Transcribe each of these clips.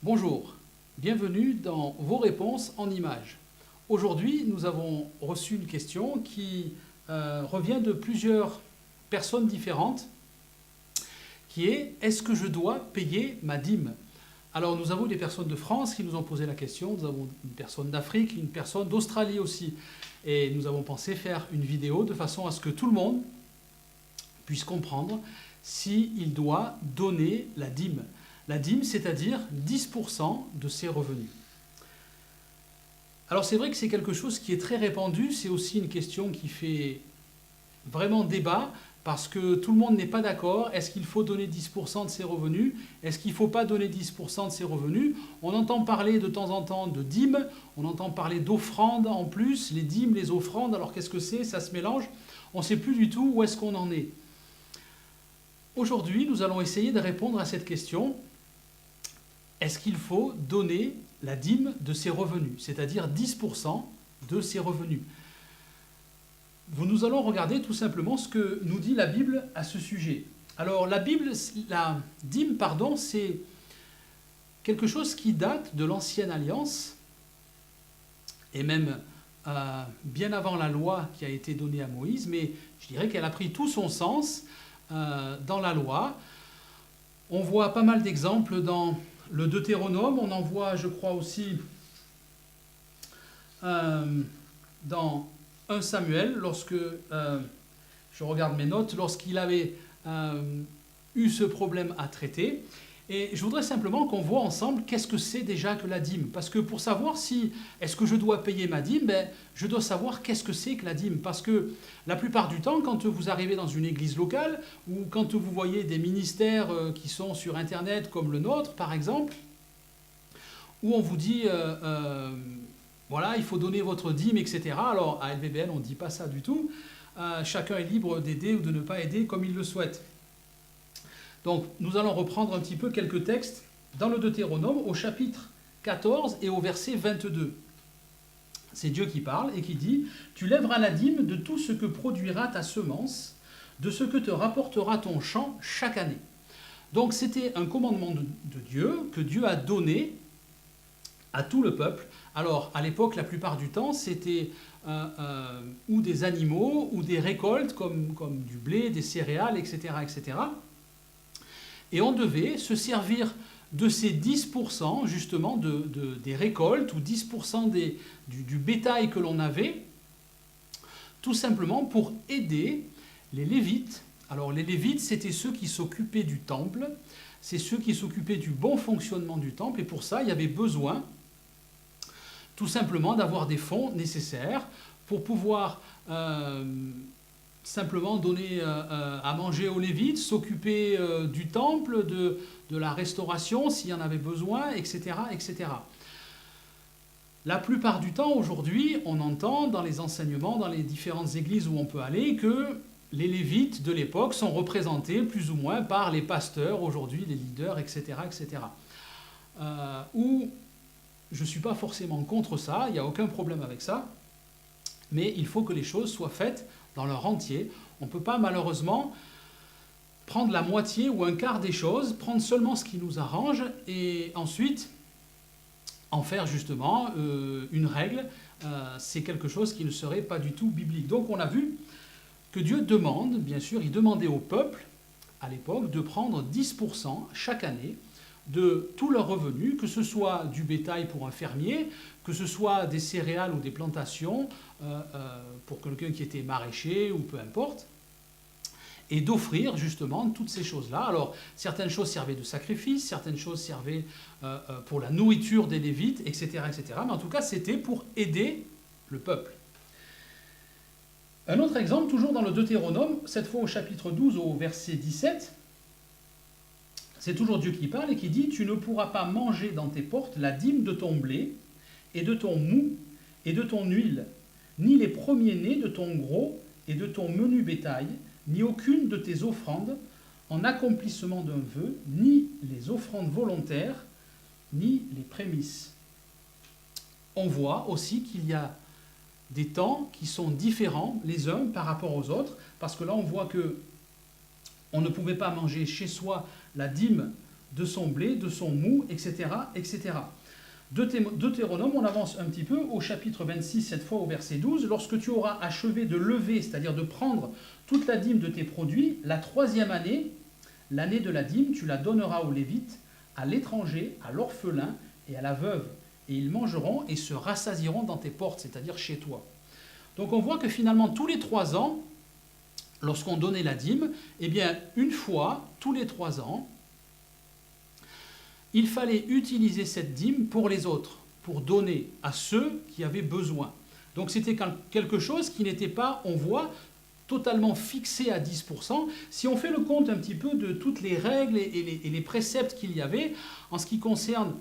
Bonjour, bienvenue dans vos réponses en images. Aujourd'hui, nous avons reçu une question qui revient de plusieurs personnes différentes, qui est « Est-ce que je dois payer ma dîme ?» Alors nous avons des personnes de France qui nous ont posé la question, nous avons une personne d'Afrique, une personne d'Australie aussi. Et nous avons pensé faire une vidéo de façon à ce que tout le monde puisse comprendre s'il doit donner la dîme. La dîme, c'est-à-dire 10% de ses revenus. Alors c'est vrai que c'est quelque chose qui est très répandu, c'est aussi une question qui fait vraiment débat, parce que tout le monde n'est pas d'accord. Est-ce qu'il faut donner 10% de ses revenus? Est-ce qu'il ne faut pas donner 10% de ses revenus? On entend parler de temps en temps de dîmes, on entend parler d'offrandes en plus, les dîmes, les offrandes, alors qu'est-ce que c'est? Ça se mélange, on ne sait plus du tout où est-ce qu'on en est. Aujourd'hui, nous allons essayer de répondre à cette question. Est-ce qu'il faut donner la dîme de ses revenus, c'est-à-dire 10% de ses revenus? Nous allons regarder tout simplement ce que nous dit la Bible à ce sujet. Alors la dîme, c'est quelque chose qui date de l'Ancienne Alliance, et même bien avant la loi qui a été donnée à Moïse, mais je dirais qu'elle a pris tout son sens dans la loi. On voit pas mal d'exemples dans le Deutéronome, on en voit, je crois, aussi dans 1 Samuel, lorsque, je regarde mes notes, lorsqu'il avait eu ce problème à traiter. Et je voudrais simplement qu'on voit ensemble qu'est-ce que c'est déjà que la dîme. Parce que pour savoir si, est-ce que je dois payer ma dîme, je dois savoir qu'est-ce que c'est que la dîme. Parce que la plupart du temps, quand vous arrivez dans une église locale, ou quand vous voyez des ministères qui sont sur Internet, comme le nôtre, par exemple, où on vous dit, voilà, il faut donner votre dîme, etc. Alors, à LVBN, on ne dit pas ça du tout. Chacun est libre d'aider ou de ne pas aider comme il le souhaite. Donc, nous allons reprendre un petit peu quelques textes dans le Deutéronome, au chapitre 14 et au verset 22. C'est Dieu qui parle et qui dit « Tu lèveras la dîme de tout ce que produira ta semence, de ce que te rapportera ton champ chaque année. » Donc, c'était un commandement de Dieu que Dieu a donné à tout le peuple. Alors, à l'époque, la plupart du temps, c'était ou des animaux, ou des récoltes, comme du blé, des céréales, etc., etc. Et on devait se servir de ces 10%, justement, des récoltes, ou 10% du bétail que l'on avait, tout simplement pour aider les Lévites. Alors, les Lévites, c'était ceux qui s'occupaient du temple, c'est ceux qui s'occupaient du bon fonctionnement du temple, et pour ça, il y avait besoin tout simplement d'avoir des fonds nécessaires pour pouvoir simplement donner à manger aux Lévites, s'occuper du temple, de la restauration s'il y en avait besoin, etc., etc. La plupart du temps, aujourd'hui, on entend dans les enseignements, dans les différentes églises où on peut aller, que les Lévites de l'époque sont représentés plus ou moins par les pasteurs, aujourd'hui les leaders, etc., etc. Ou je ne suis pas forcément contre ça, il n'y a aucun problème avec ça, mais il faut que les choses soient faites dans leur entier. On ne peut pas malheureusement prendre la moitié ou un quart des choses, prendre seulement ce qui nous arrange et ensuite en faire justement une règle. C'est quelque chose qui ne serait pas du tout biblique. Donc on a vu que Dieu demande, bien sûr, il demandait au peuple à l'époque de prendre 10% chaque année de tous leurs revenus, que ce soit du bétail pour un fermier, que ce soit des céréales ou des plantations pour quelqu'un qui était maraîcher ou peu importe, et d'offrir justement toutes ces choses-là. Alors, certaines choses servaient de sacrifice, certaines choses servaient pour la nourriture des Lévites, etc., etc. Mais en tout cas, c'était pour aider le peuple. Un autre exemple, toujours dans le Deutéronome, cette fois au chapitre 12, au verset 17, c'est toujours Dieu qui parle et qui dit « Tu ne pourras pas manger dans tes portes la dîme de ton blé et de ton mou et de ton huile, ni les premiers-nés de ton gros et de ton menu bétail, ni aucune de tes offrandes en accomplissement d'un vœu, ni les offrandes volontaires, ni les prémices. On voit aussi qu'il y a des temps qui sont différents les uns par rapport aux autres, parce que là on voit que on ne pouvait pas manger chez soi la dîme de son blé, de son mou, etc., etc. Deutéronome, on avance un petit peu au chapitre 26, cette fois au verset 12. Lorsque tu auras achevé de lever, c'est-à-dire de prendre toute la dîme de tes produits, la 3e année, l'année de la dîme, tu la donneras aux Lévites, à l'étranger, à l'orphelin et à la veuve. Et ils mangeront et se rassasieront dans tes portes, c'est-à-dire chez toi. Donc on voit que finalement, tous les 3 ans, lorsqu'on donnait la dîme, eh bien, une fois, tous les 3 ans, il fallait utiliser cette dîme pour les autres, pour donner à ceux qui avaient besoin. Donc c'était quelque chose qui n'était pas, on voit, totalement fixé à 10%. Si on fait le compte un petit peu de toutes les règles et les préceptes qu'il y avait en ce qui concerne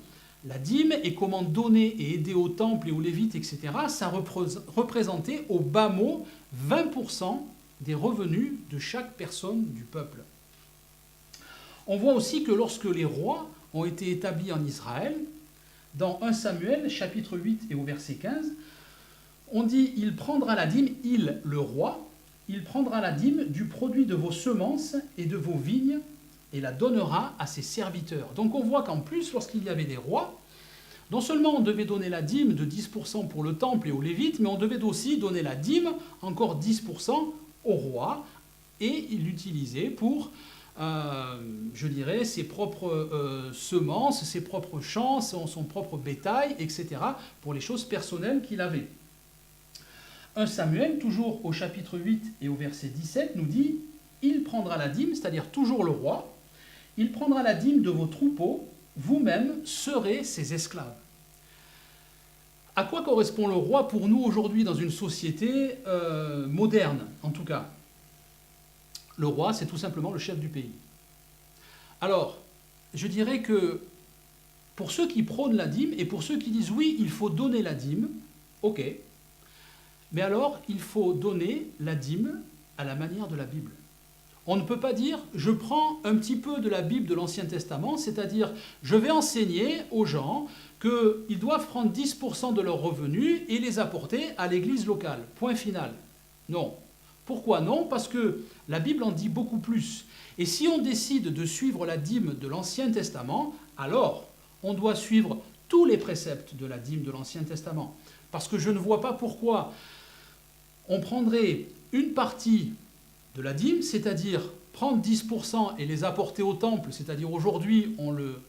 la dîme et comment donner et aider au temple et aux lévites, etc., ça représentait au bas mot 20% des revenus de chaque personne du peuple. On voit aussi que lorsque les rois ont été établis en Israël, dans 1 Samuel, chapitre 8 et au verset 15, on dit « Il prendra la dîme, il, le roi, il prendra la dîme du produit de vos semences et de vos vignes et la donnera à ses serviteurs. » Donc on voit qu'en plus, lorsqu'il y avait des rois, non seulement on devait donner la dîme de 10% pour le temple et aux lévites, mais on devait aussi donner la dîme, encore 10% au roi, et il l'utilisait pour, je dirais, ses propres semences, ses propres champs, son propre bétail, etc., pour les choses personnelles qu'il avait. 1 Samuel, toujours au chapitre 8 et au verset 17, nous dit « Il prendra la dîme, c'est-à-dire toujours le roi, il prendra la dîme de vos troupeaux, vous-même serez ses esclaves. » À quoi correspond le roi pour nous aujourd'hui dans une société moderne, en tout cas? Le roi, c'est tout simplement le chef du pays. Alors, je dirais que pour ceux qui prônent la dîme et pour ceux qui disent oui, il faut donner la dîme, ok, mais alors il faut donner la dîme à la manière de la Bible. On ne peut pas dire je prends un petit peu de la Bible de l'Ancien Testament, c'est-à-dire je vais enseigner aux gens qu'ils doivent prendre 10% de leurs revenus et les apporter à l'église locale. Point final. Non. Pourquoi non? Parce que la Bible en dit beaucoup plus. Et si on décide de suivre la dîme de l'Ancien Testament, alors on doit suivre tous les préceptes de la dîme de l'Ancien Testament. Parce que je ne vois pas pourquoi on prendrait une partie de la dîme, c'est-à-dire prendre 10% et les apporter au temple, c'est-à-dire aujourd'hui on le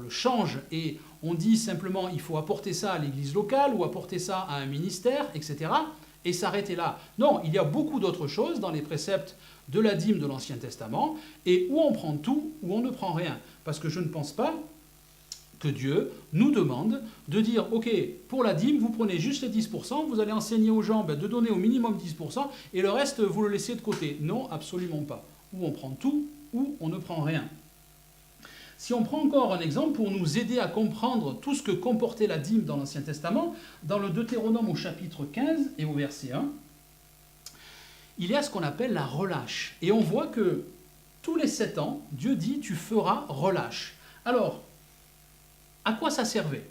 change et on dit simplement il faut apporter ça à l'église locale ou apporter ça à un ministère, etc., et s'arrêter là. Non, il y a beaucoup d'autres choses dans les préceptes de la dîme de l'Ancien Testament, et où on prend tout, ou on ne prend rien. Parce que je ne pense pas que Dieu nous demande de dire, ok, pour la dîme, vous prenez juste les 10%, vous allez enseigner aux gens de donner au minimum 10%, et le reste, vous le laissez de côté. Non, absolument pas. Ou on prend tout, ou on ne prend rien. Si on prend encore un exemple pour nous aider à comprendre tout ce que comportait la dîme dans l'Ancien Testament, dans le Deutéronome au chapitre 15 et au verset 1, il y a ce qu'on appelle la relâche. Et on voit que tous les 7 ans, Dieu dit « tu feras relâche ». Alors, à quoi ça servait?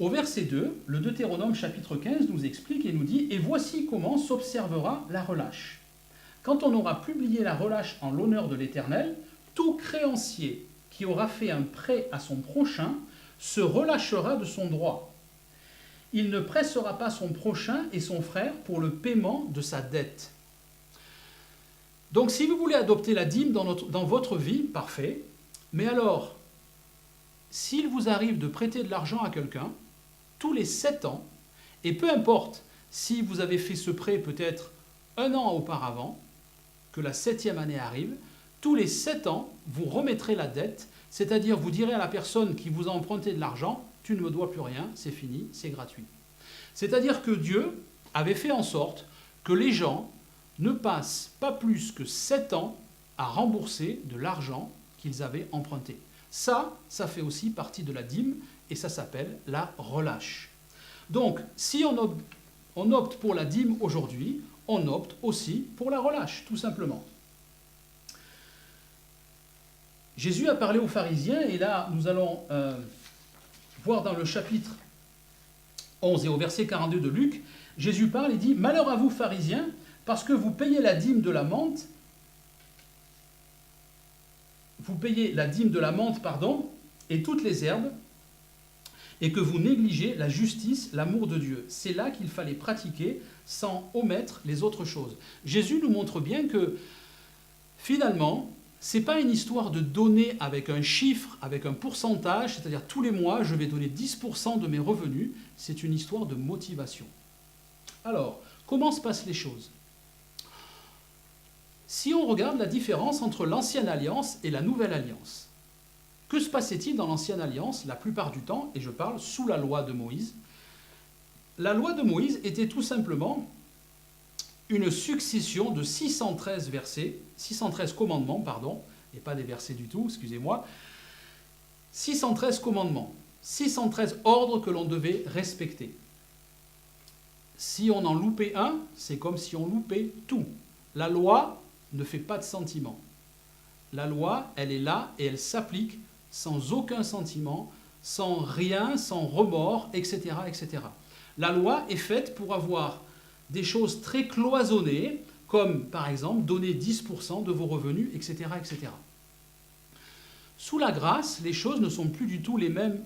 Au verset 2, le Deutéronome chapitre 15 nous explique et nous dit « Et voici comment s'observera la relâche. Quand on aura publié la relâche en l'honneur de l'Éternel, tout créancier qui aura fait un prêt à son prochain se relâchera de son droit. Il ne pressera pas son prochain et son frère pour le paiement de sa dette. » Donc si vous voulez adopter la dîme dans votre vie, parfait. Mais alors, s'il vous arrive de prêter de l'argent à quelqu'un, tous les 7 ans, et peu importe si vous avez fait ce prêt peut-être 1 an auparavant, que la 7e année arrive, tous les 7 ans, vous remettrez la dette, c'est-à-dire vous direz à la personne qui vous a emprunté de l'argent, tu ne me dois plus rien, c'est fini, c'est gratuit. C'est-à-dire que Dieu avait fait en sorte que les gens ne passent pas plus que 7 ans à rembourser de l'argent qu'ils avaient emprunté. Ça fait aussi partie de la dîme et ça s'appelle la relâche. Donc, si on opte pour la dîme aujourd'hui, on opte aussi pour la relâche, tout simplement. Jésus a parlé aux pharisiens, et là nous allons voir dans le chapitre 11 et au verset 42 de Luc, Jésus parle et dit « Malheur à vous pharisiens, parce que vous payez la dîme de la menthe, et toutes les herbes, et que vous négligez la justice, l'amour de Dieu. C'est là qu'il fallait pratiquer sans omettre les autres choses. » Jésus nous montre bien que finalement, ce n'est pas une histoire de donner avec un chiffre, avec un pourcentage, c'est-à-dire tous les mois, je vais donner 10% de mes revenus, c'est une histoire de motivation. Alors, comment se passent les choses ? Si on regarde la différence entre l'Ancienne Alliance et la Nouvelle Alliance, que se passait-il dans l'Ancienne Alliance la plupart du temps, et je parle sous la loi de Moïse? La loi de Moïse était tout simplement une succession de 613 commandements, et pas des versets du tout, excusez-moi, 613 commandements, 613 ordres que l'on devait respecter. Si on en loupait un, c'est comme si on loupait tout. La loi ne fait pas de sentiment. La loi, elle est là et elle s'applique sans aucun sentiment, sans rien, sans remords, etc., etc. La loi est faite pour avoir des choses très cloisonnées, comme par exemple donner 10% de vos revenus, etc., etc. Sous la grâce, les choses ne sont plus du tout les mêmes.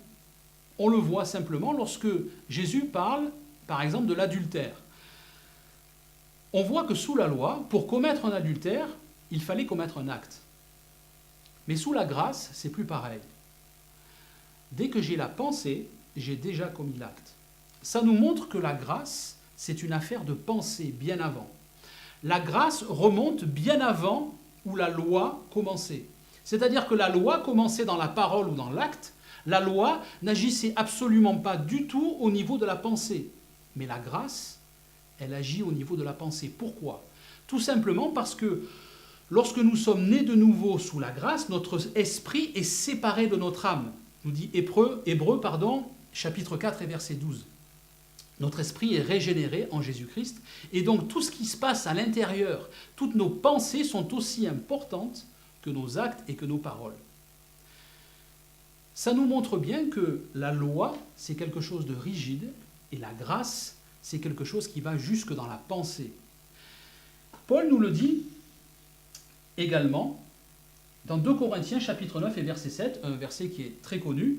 On le voit simplement lorsque Jésus parle, par exemple, de l'adultère. On voit que sous la loi, pour commettre un adultère, il fallait commettre un acte. Mais sous la grâce, c'est plus pareil. Dès que j'ai la pensée, j'ai déjà commis l'acte. Ça nous montre que la grâce, c'est une affaire de pensée bien avant. La grâce remonte bien avant où la loi commençait. C'est-à-dire que la loi commençait dans la parole ou dans l'acte. La loi n'agissait absolument pas du tout au niveau de la pensée. Mais la grâce, elle agit au niveau de la pensée. Pourquoi ? Tout simplement parce que lorsque nous sommes nés de nouveau sous la grâce, notre esprit est séparé de notre âme. Nous dit Hébreux, chapitre 4 et verset 12. Notre esprit est régénéré en Jésus-Christ. Et donc tout ce qui se passe à l'intérieur, toutes nos pensées sont aussi importantes que nos actes et que nos paroles. Ça nous montre bien que la loi, c'est quelque chose de rigide, et la grâce, c'est quelque chose qui va jusque dans la pensée. Paul nous le dit également dans 2 Corinthiens chapitre 9 et verset 7, un verset qui est très connu,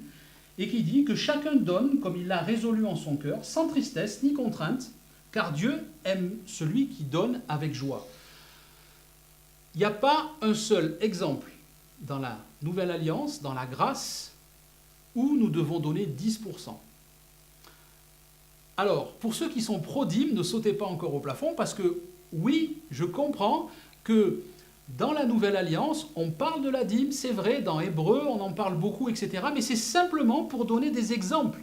et qui dit que chacun donne comme il l'a résolu en son cœur, sans tristesse ni contrainte, car Dieu aime celui qui donne avec joie. Il n'y a pas un seul exemple dans la Nouvelle Alliance, dans la grâce, où nous devons donner 10%. Alors, pour ceux qui sont pro-dîme, ne sautez pas encore au plafond, parce que oui, je comprends que dans la Nouvelle Alliance, on parle de la dîme, c'est vrai, dans Hébreux, on en parle beaucoup, etc. Mais c'est simplement pour donner des exemples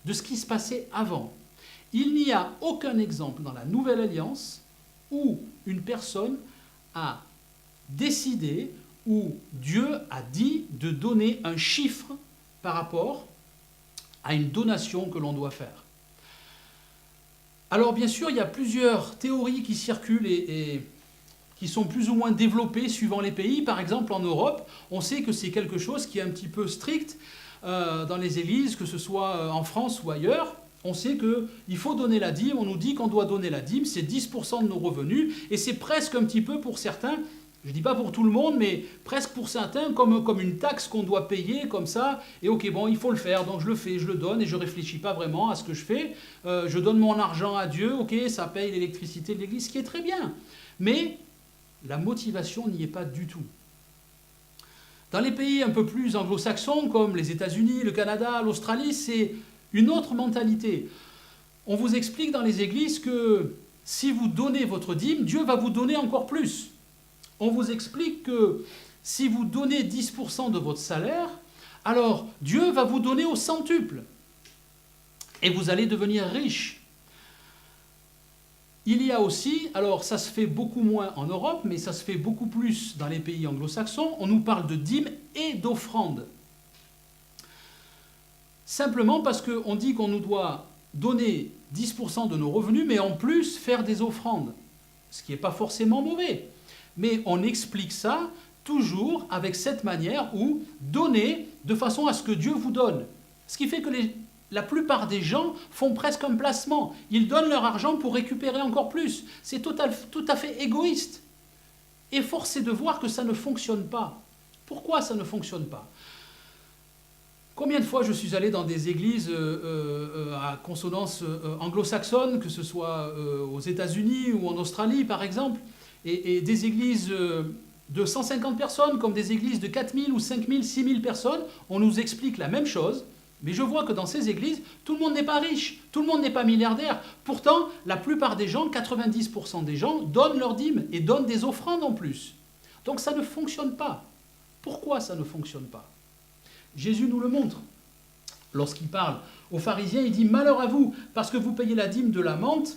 de ce qui se passait avant. Il n'y a aucun exemple dans la Nouvelle Alliance où une personne a décidé, où Dieu a dit de donner un chiffre par rapport à une donation que l'on doit faire. Alors bien sûr, il y a plusieurs théories qui circulent et qui sont plus ou moins développées suivant les pays. Par exemple, en Europe, on sait que c'est quelque chose qui est un petit peu strict dans les églises, que ce soit en France ou ailleurs. On sait qu'il faut donner la dîme, on nous dit qu'on doit donner la dîme, c'est 10% de nos revenus, et c'est presque un petit peu pour certains, je ne dis pas pour tout le monde, mais presque pour certains, comme une taxe qu'on doit payer, comme ça, et ok, bon, il faut le faire, donc je le fais, je le donne, et je ne réfléchis pas vraiment à ce que je fais. Je donne mon argent à Dieu, ok, ça paye l'électricité de l'église, ce qui est très bien. Mais la motivation n'y est pas du tout. Dans les pays un peu plus anglo-saxons, comme les États-Unis, le Canada, l'Australie, c'est une autre mentalité. On vous explique dans les églises que si vous donnez votre dîme, Dieu va vous donner encore plus. On vous explique que si vous donnez 10% de votre salaire, alors Dieu va vous donner au centuple. Et vous allez devenir riche. Il y a aussi, alors ça se fait beaucoup moins en Europe, mais ça se fait beaucoup plus dans les pays anglo-saxons, on nous parle de dîmes et d'offrandes. Simplement parce qu'on dit qu'on nous doit donner 10% de nos revenus, mais en plus faire des offrandes. ce qui n'est pas forcément mauvais. Mais on explique ça toujours avec cette manière où donner de façon à ce que Dieu vous donne. Ce qui fait que la plupart des gens font presque un placement. Ils donnent leur argent pour récupérer encore plus. C'est tout à fait égoïste. Et force est de voir que ça ne fonctionne pas. Pourquoi ça ne fonctionne pas? Combien de fois je suis allé dans des églises à consonance anglo-saxonne, que ce soit aux États-Unis ou en Australie par exemple, et des églises de 150 personnes comme des églises de 4000 ou 5000, 6000 personnes, on nous explique la même chose, mais je vois que dans ces églises, tout le monde n'est pas riche, tout le monde n'est pas milliardaire. Pourtant, la plupart des gens, 90% des gens, donnent leurs dîmes et donnent des offrandes en plus. Donc ça ne fonctionne pas. Pourquoi ça ne fonctionne pas? Jésus nous le montre. Lorsqu'il parle aux pharisiens, il dit « Malheur à vous, parce que vous payez la dîme de la menthe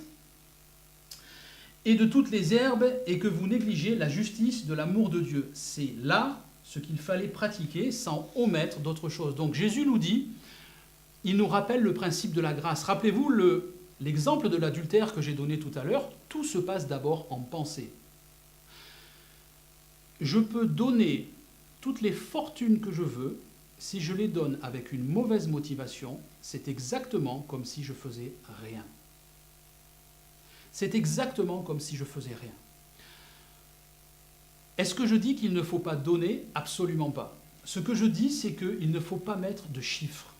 et de toutes les herbes, et que vous négligez la justice de l'amour de Dieu. » C'est là ce qu'il fallait pratiquer sans omettre d'autres choses. Donc Jésus nous dit, il nous rappelle le principe de la grâce. Rappelez-vous l'exemple de l'adultère que j'ai donné tout à l'heure, tout se passe d'abord en pensée. Je peux donner toutes les fortunes que je veux. Si je les donne avec une mauvaise motivation, c'est exactement comme si je faisais rien. C'est exactement comme si je faisais rien. Est-ce que je dis qu'il ne faut pas donner? Absolument pas. Ce que je dis, c'est qu'il ne faut pas mettre de chiffres.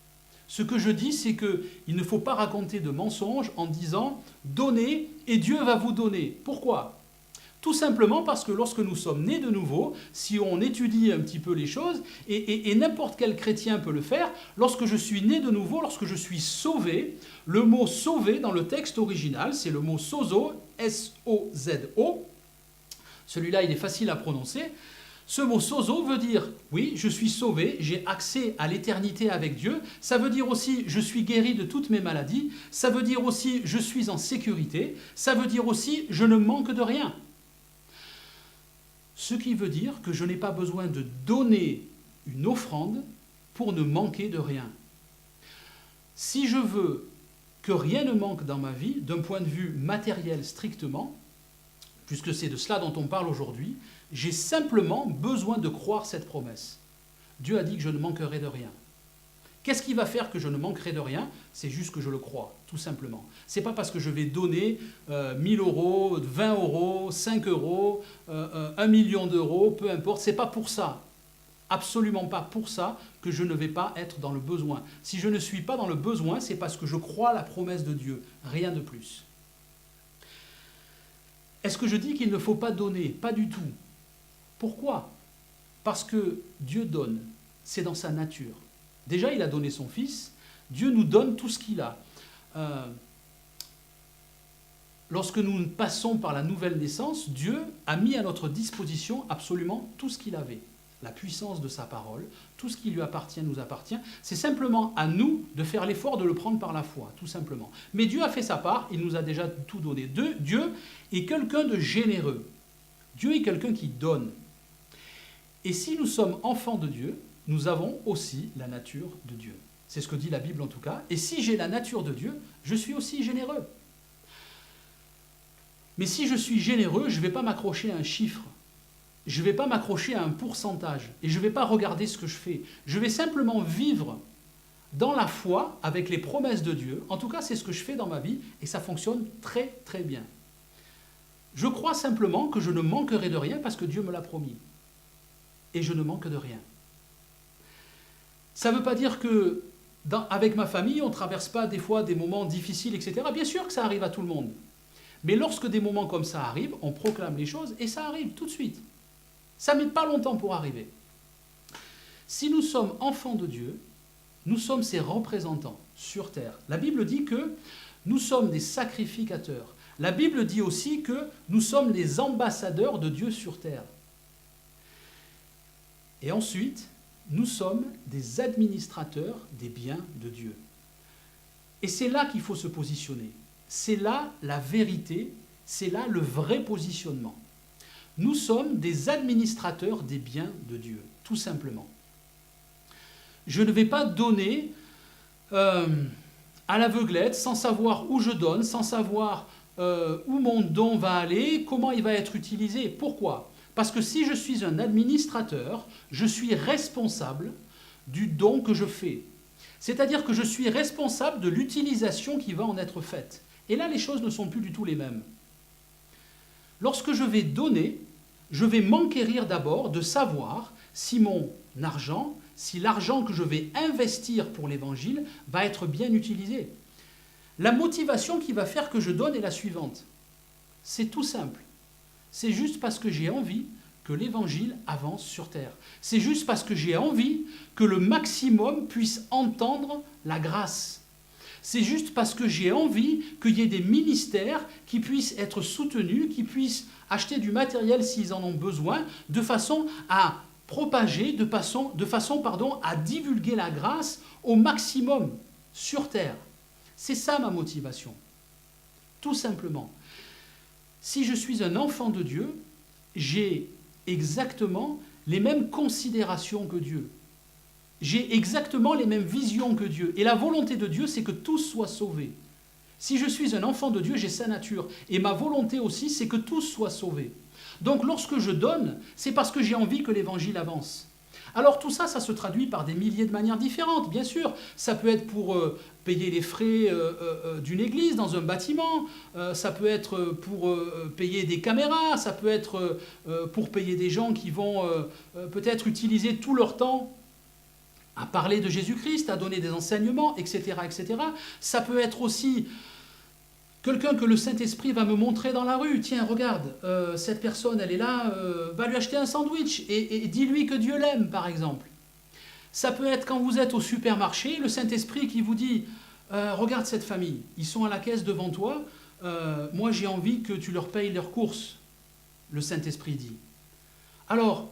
Ce que je dis, c'est qu'il ne faut pas raconter de mensonges en disant « donnez et Dieu va vous donner ». Pourquoi? Tout simplement parce que lorsque nous sommes nés de nouveau, si on étudie un petit peu les choses, et n'importe quel chrétien peut le faire, lorsque je suis né de nouveau, lorsque je suis sauvé, le mot « sauvé » dans le texte original, c'est le mot « sozo », S-O-Z-O. Celui-là, il est facile à prononcer. Ce mot « sozo » veut dire « oui, je suis sauvé, j'ai accès à l'éternité avec Dieu ». Ça veut dire aussi « je suis guéri de toutes mes maladies ». Ça veut dire aussi « je suis en sécurité ». Ça veut dire aussi « je ne manque de rien ». Ce qui veut dire que je n'ai pas besoin de donner une offrande pour ne manquer de rien. Si je veux que rien ne manque dans ma vie, d'un point de vue matériel strictement, puisque c'est de cela dont on parle aujourd'hui, j'ai simplement besoin de croire cette promesse. Dieu a dit que je ne manquerai de rien. Qu'est-ce qui va faire que je ne manquerai de rien? C'est juste que je le crois, tout simplement. Ce n'est pas parce que je vais donner 1000 euros, 20 euros, 5 euros, 1 million d'euros, peu importe. Ce n'est pas pour ça, absolument pas pour ça, que je ne vais pas être dans le besoin. Si je ne suis pas dans le besoin, c'est parce que je crois la promesse de Dieu, rien de plus. Est-ce que je dis qu'il ne faut pas donner? Pas du tout. Pourquoi? Parce que Dieu donne, c'est dans sa nature. Déjà, il a donné son Fils, Dieu nous donne tout ce qu'il a. Lorsque nous passons par la nouvelle naissance, Dieu a mis à notre disposition absolument tout ce qu'il avait. La puissance de sa parole, tout ce qui lui appartient nous appartient. C'est simplement à nous de faire l'effort de le prendre par la foi, tout simplement. Mais Dieu a fait sa part, il nous a déjà tout donné. Dieu est quelqu'un de généreux. Dieu est quelqu'un qui donne. Et si nous sommes enfants de Dieu, nous avons aussi la nature de Dieu. C'est ce que dit la Bible en tout cas. Et si j'ai la nature de Dieu, je suis aussi généreux. Mais si je suis généreux, je ne vais pas m'accrocher à un chiffre. Je ne vais pas m'accrocher à un pourcentage. Et je ne vais pas regarder ce que je fais. Je vais simplement vivre dans la foi avec les promesses de Dieu. En tout cas, c'est ce que je fais dans ma vie et ça fonctionne très très bien. Je crois simplement que je ne manquerai de rien parce que Dieu me l'a promis. Et je ne manque de rien. Ça ne veut pas dire que, avec ma famille, on ne traverse pas des fois des moments difficiles, etc. Bien sûr que ça arrive à tout le monde. Mais lorsque des moments comme ça arrivent, on proclame les choses et ça arrive tout de suite. Ça ne met pas longtemps pour arriver. Si nous sommes enfants de Dieu, nous sommes ses représentants sur terre. La Bible dit que nous sommes des sacrificateurs. La Bible dit aussi que nous sommes les ambassadeurs de Dieu sur terre. Et ensuite, nous sommes des administrateurs des biens de Dieu. Et c'est là qu'il faut se positionner. C'est là la vérité, c'est là le vrai positionnement. Nous sommes des administrateurs des biens de Dieu, tout simplement. Je ne vais pas donner à l'aveuglette, sans savoir où je donne, sans savoir où mon don va aller, comment il va être utilisé. Pourquoi? Parce que si je suis un administrateur, je suis responsable du don que je fais. C'est-à-dire que je suis responsable de l'utilisation qui va en être faite. Et là, les choses ne sont plus du tout les mêmes. Lorsque je vais donner, je vais m'enquérir d'abord de savoir si mon argent, si l'argent que je vais investir pour l'évangile va être bien utilisé. La motivation qui va faire que je donne est la suivante. C'est tout simple. C'est juste parce que j'ai envie que l'évangile avance sur terre. C'est juste parce que j'ai envie que le maximum puisse entendre la grâce. C'est juste parce que j'ai envie qu'il y ait des ministères qui puissent être soutenus, qui puissent acheter du matériel s'ils en ont besoin, de façon à propager, de façon à divulguer la grâce au maximum sur terre. C'est ça ma motivation. Tout simplement. Si je suis un enfant de Dieu, j'ai exactement les mêmes considérations que Dieu. J'ai exactement les mêmes visions que Dieu. Et la volonté de Dieu, c'est que tous soient sauvés. Si je suis un enfant de Dieu, j'ai sa nature. Et ma volonté aussi, c'est que tous soient sauvés. Donc lorsque je donne, c'est parce que j'ai envie que l'évangile avance. Alors tout ça, ça se traduit par des milliers de manières différentes, bien sûr. Ça peut être pour payer les frais d'une église dans un bâtiment, ça peut être pour payer des caméras, ça peut être pour payer des gens qui vont peut-être utiliser tout leur temps à parler de Jésus-Christ, à donner des enseignements, etc., etc. Ça peut être aussi quelqu'un que le Saint-Esprit va me montrer dans la rue. Tiens, regarde, cette personne, elle est là, va lui acheter un sandwich et dis-lui que Dieu l'aime, par exemple. Ça peut être quand vous êtes au supermarché, le Saint-Esprit qui vous dit regarde cette famille, ils sont à la caisse devant toi, moi j'ai envie que tu leur payes leurs courses, le Saint-Esprit dit. Alors,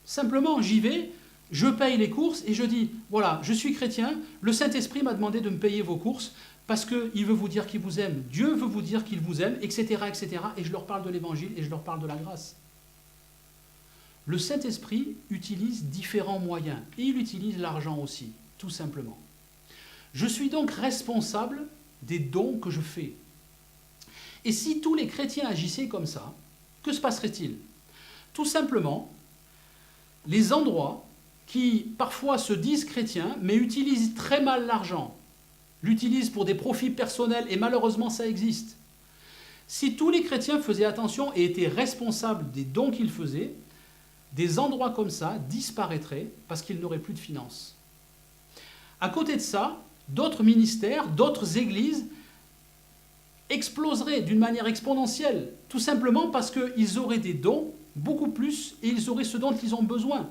simplement, j'y vais, je paye les courses et je dis, voilà, je suis chrétien, le Saint-Esprit m'a demandé de me payer vos courses parce qu'il veut vous dire qu'il vous aime, Dieu veut vous dire qu'il vous aime, etc., etc. Et je leur parle de l'évangile et je leur parle de la grâce. Le Saint-Esprit utilise différents moyens et il utilise l'argent aussi, tout simplement. Je suis donc responsable des dons que je fais. Et si tous les chrétiens agissaient comme ça, que se passerait-il? Tout simplement, les endroits qui parfois se disent chrétiens, mais utilisent très mal l'argent, l'utilisent pour des profits personnels, et malheureusement ça existe. Si tous les chrétiens faisaient attention et étaient responsables des dons qu'ils faisaient, des endroits comme ça disparaîtraient parce qu'ils n'auraient plus de finances. À côté de ça, d'autres ministères, d'autres églises exploseraient d'une manière exponentielle, tout simplement parce qu'ils auraient des dons, beaucoup plus, et ils auraient ce dont ils ont besoin.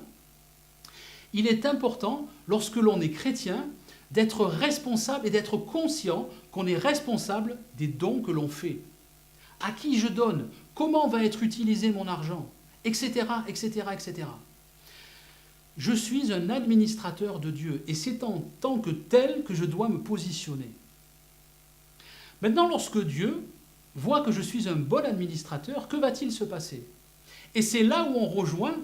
Il est important, lorsque l'on est chrétien, d'être responsable et d'être conscient qu'on est responsable des dons que l'on fait. À qui je donne? Comment va être utilisé mon argent? Etc., etc., etc. Je suis un administrateur de Dieu et c'est en tant que tel que je dois me positionner. Maintenant, lorsque Dieu voit que je suis un bon administrateur, que va-t-il se passer? Et c'est là où on rejoint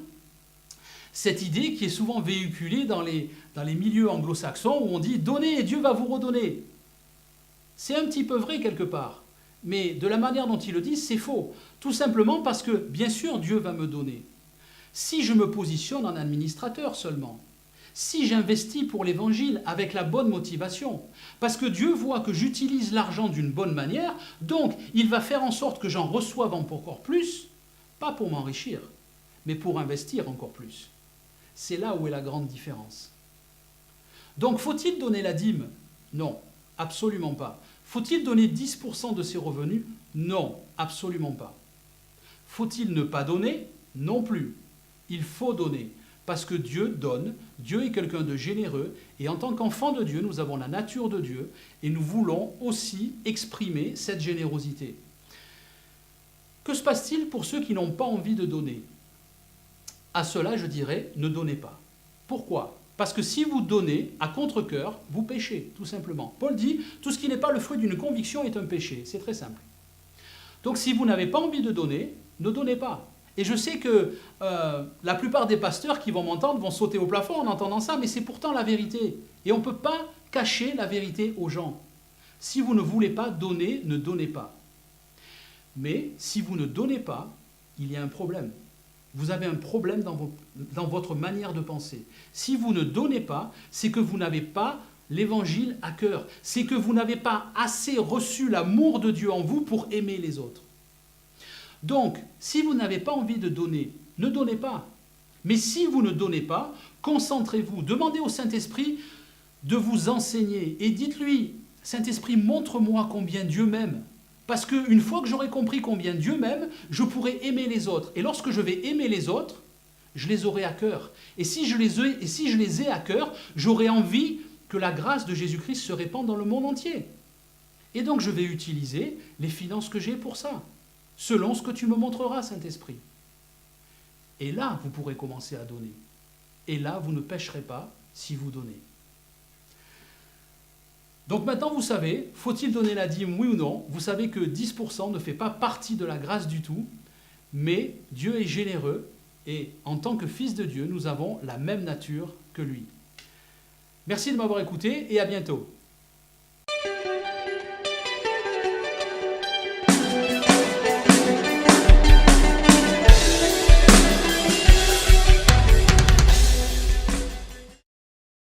cette idée qui est souvent véhiculée dans les milieux anglo-saxons où on dit « donnez et Dieu va vous redonner ». C'est un petit peu vrai quelque part, mais de la manière dont il le dit, c'est faux. Tout simplement parce que, bien sûr, Dieu va me donner. Si je me positionne en administrateur seulement, si j'investis pour l'évangile avec la bonne motivation, parce que Dieu voit que j'utilise l'argent d'une bonne manière, donc il va faire en sorte que j'en reçoive encore plus, pas pour m'enrichir, mais pour investir encore plus. C'est là où est la grande différence. Donc, faut-il donner la dîme? Non, absolument pas. Faut-il donner 10% de ses revenus? Non, absolument pas. Faut-il ne pas donner? Non plus. Il faut donner, parce que Dieu donne, Dieu est quelqu'un de généreux, et en tant qu'enfant de Dieu, nous avons la nature de Dieu, et nous voulons aussi exprimer cette générosité. Que se passe-t-il pour ceux qui n'ont pas envie de donner? À cela, je dirais, ne donnez pas. Pourquoi? Parce que si vous donnez à contre-cœur, vous péchez, tout simplement. Paul dit, tout ce qui n'est pas le fruit d'une conviction est un péché. C'est très simple. Donc si vous n'avez pas envie de donner, ne donnez pas. Et je sais que la plupart des pasteurs qui vont m'entendre vont sauter au plafond en entendant ça, mais c'est pourtant la vérité. Et on ne peut pas cacher la vérité aux gens. Si vous ne voulez pas donner, ne donnez pas. Mais si vous ne donnez pas, il y a un problème. Vous avez un problème dans votre manière de penser. Si vous ne donnez pas, c'est que vous n'avez pas l'évangile à cœur. C'est que vous n'avez pas assez reçu l'amour de Dieu en vous pour aimer les autres. Donc, si vous n'avez pas envie de donner, ne donnez pas. Mais si vous ne donnez pas, concentrez-vous. Demandez au Saint-Esprit de vous enseigner. Et dites-lui, Saint-Esprit, montre-moi combien Dieu m'aime. Parce qu'une fois que j'aurai compris combien Dieu m'aime, je pourrai aimer les autres. Et lorsque je vais aimer les autres, je les aurai à cœur. Et si je les ai à cœur, j'aurai envie que la grâce de Jésus-Christ se répande dans le monde entier. Et donc je vais utiliser les finances que j'ai pour ça, selon ce que tu me montreras, Saint-Esprit. Et là, vous pourrez commencer à donner. Et là, vous ne pécherez pas si vous donnez. Donc maintenant, vous savez, faut-il donner la dîme, oui ou non? Vous savez que 10% ne fait pas partie de la grâce du tout, mais Dieu est généreux et en tant que fils de Dieu, nous avons la même nature que lui. Merci de m'avoir écouté et à bientôt.